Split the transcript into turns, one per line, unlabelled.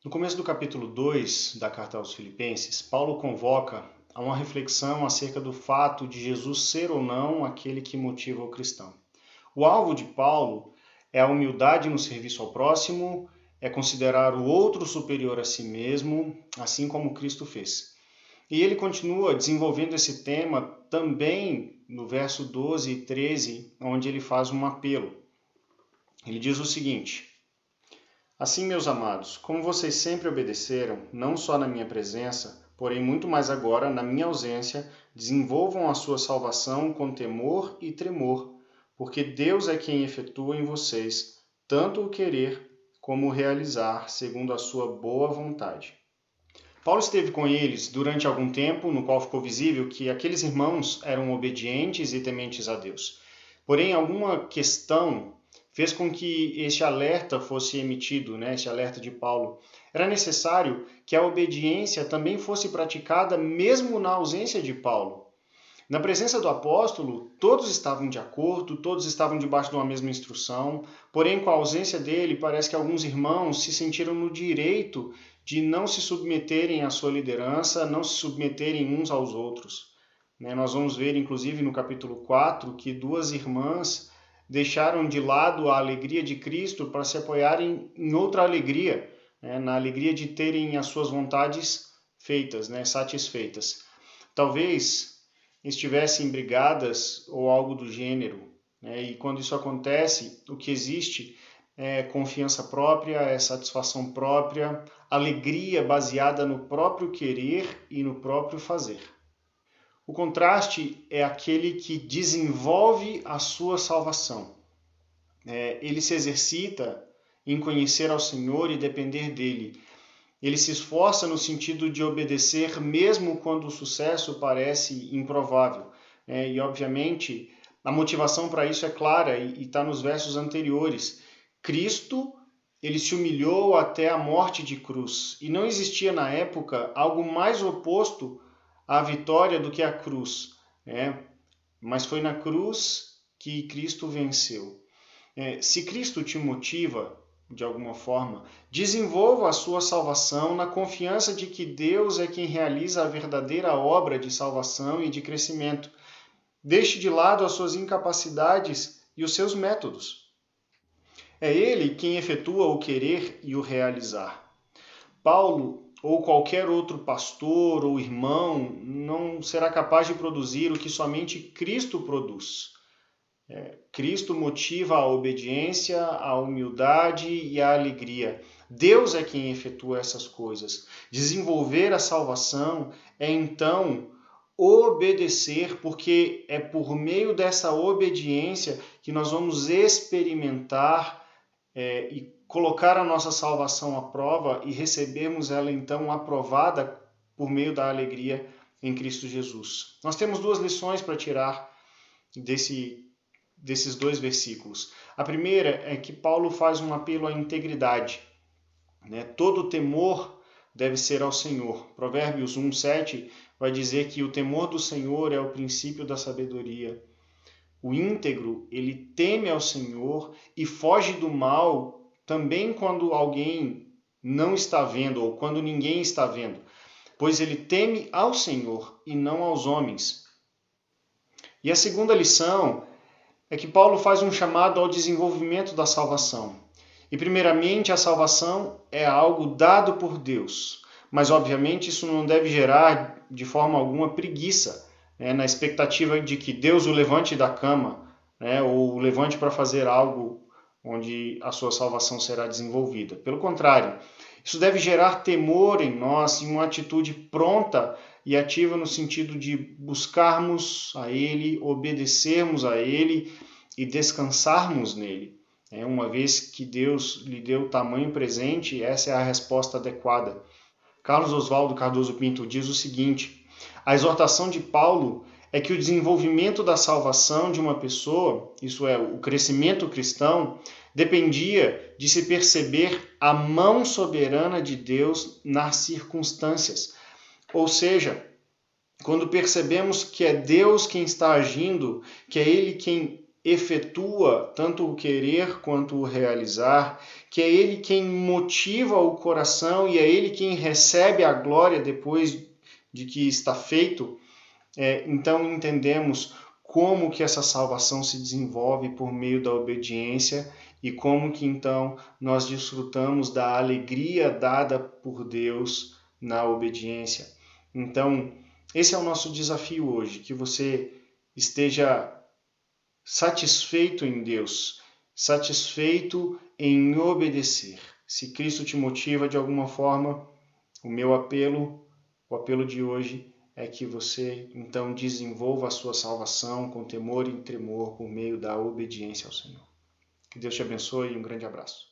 No começo do capítulo 2 da carta aos Filipenses, Paulo convoca a uma reflexão acerca do fato de Jesus ser ou não aquele que motiva o cristão. O alvo de Paulo é a humildade no serviço ao próximo, é considerar o outro superior a si mesmo, assim como Cristo fez. E ele continua desenvolvendo esse tema também no verso 12 e 13, onde ele faz um apelo. Ele diz o seguinte: Assim, meus amados, como vocês sempre obedeceram, não só na minha presença, porém muito mais agora na minha ausência, desenvolvam a sua salvação com temor e tremor, porque Deus é quem efetua em vocês tanto o querer como o realizar, segundo a sua boa vontade. Paulo esteve com eles durante algum tempo, no qual ficou visível que aqueles irmãos eram obedientes e tementes a Deus. Porém, alguma questão fez com que este alerta fosse emitido, este alerta de Paulo. Era necessário que a obediência também fosse praticada mesmo na ausência de Paulo. Na presença do apóstolo, todos estavam de acordo, todos estavam debaixo de uma mesma instrução, porém, com a ausência dele, parece que alguns irmãos se sentiram no direito de não se submeterem à sua liderança, não se submeterem uns aos outros. Nós vamos ver, inclusive, no capítulo 4, que duas irmãs deixaram de lado a alegria de Cristo para se apoiarem em outra alegria, na alegria de terem as suas vontades feitas, satisfeitas. Talvez estivessem brigadas ou algo do gênero. E quando isso acontece, o que existe é confiança própria, é satisfação própria, alegria baseada no próprio querer e no próprio fazer. O contraste é aquele que desenvolve a sua salvação. Ele se exercita em conhecer ao Senhor e depender dele. Ele se esforça no sentido de obedecer mesmo quando o sucesso parece improvável. E, obviamente, a motivação para isso é clara e está nos versos anteriores. Cristo, ele se humilhou até a morte de cruz. E não existia na época algo mais oposto à vitória do que a cruz. Mas foi na cruz que Cristo venceu. Se Cristo te motiva, de alguma forma, desenvolva a sua salvação na confiança de que Deus é quem realiza a verdadeira obra de salvação e de crescimento. Deixe de lado as suas incapacidades e os seus métodos. É Ele quem efetua o querer e o realizar. Paulo ou qualquer outro pastor ou irmão não será capaz de produzir o que somente Cristo produz. Cristo motiva a obediência, a humildade e a alegria. Deus é quem efetua essas coisas. Desenvolver a salvação é então obedecer, porque é por meio dessa obediência que nós vamos experimentar e colocar a nossa salvação à prova e recebermos ela então aprovada por meio da alegria em Cristo Jesus. Nós temos duas lições para tirar desses dois versículos. A primeira é que Paulo faz um apelo à integridade. Todo temor deve ser ao Senhor. Provérbios 1:7 vai dizer que o temor do Senhor é o princípio da sabedoria. O íntegro, ele teme ao Senhor e foge do mal também quando alguém não está vendo ou quando ninguém está vendo, pois ele teme ao Senhor e não aos homens. E a segunda lição é que Paulo faz um chamado ao desenvolvimento da salvação. E primeiramente, a salvação é algo dado por Deus, mas obviamente isso não deve gerar de forma alguma preguiça, na expectativa de que Deus o levante da cama, ou o levante para fazer algo onde a sua salvação será desenvolvida. Pelo contrário, isso deve gerar temor em nós e uma atitude pronta e ativa no sentido de buscarmos a Ele, obedecermos a Ele e descansarmos nele. Uma vez que Deus lhe deu tamanho presente, essa é a resposta adequada. Carlos Oswaldo Cardoso Pinto diz o seguinte: a exortação de Paulo é que o desenvolvimento da salvação de uma pessoa, isso é, o crescimento cristão, dependia de se perceber a mão soberana de Deus nas circunstâncias. Ou seja, quando percebemos que é Deus quem está agindo, que é Ele quem efetua tanto o querer quanto o realizar, que é Ele quem motiva o coração e é Ele quem recebe a glória depois de que está feito, então entendemos como que essa salvação se desenvolve por meio da obediência e como que então nós desfrutamos da alegria dada por Deus na obediência. Então, esse é o nosso desafio hoje, que você esteja satisfeito em Deus, satisfeito em obedecer. Se Cristo te motiva de alguma forma, o apelo de hoje é que você então desenvolva a sua salvação com temor e tremor por meio da obediência ao Senhor. Que Deus te abençoe e um grande abraço.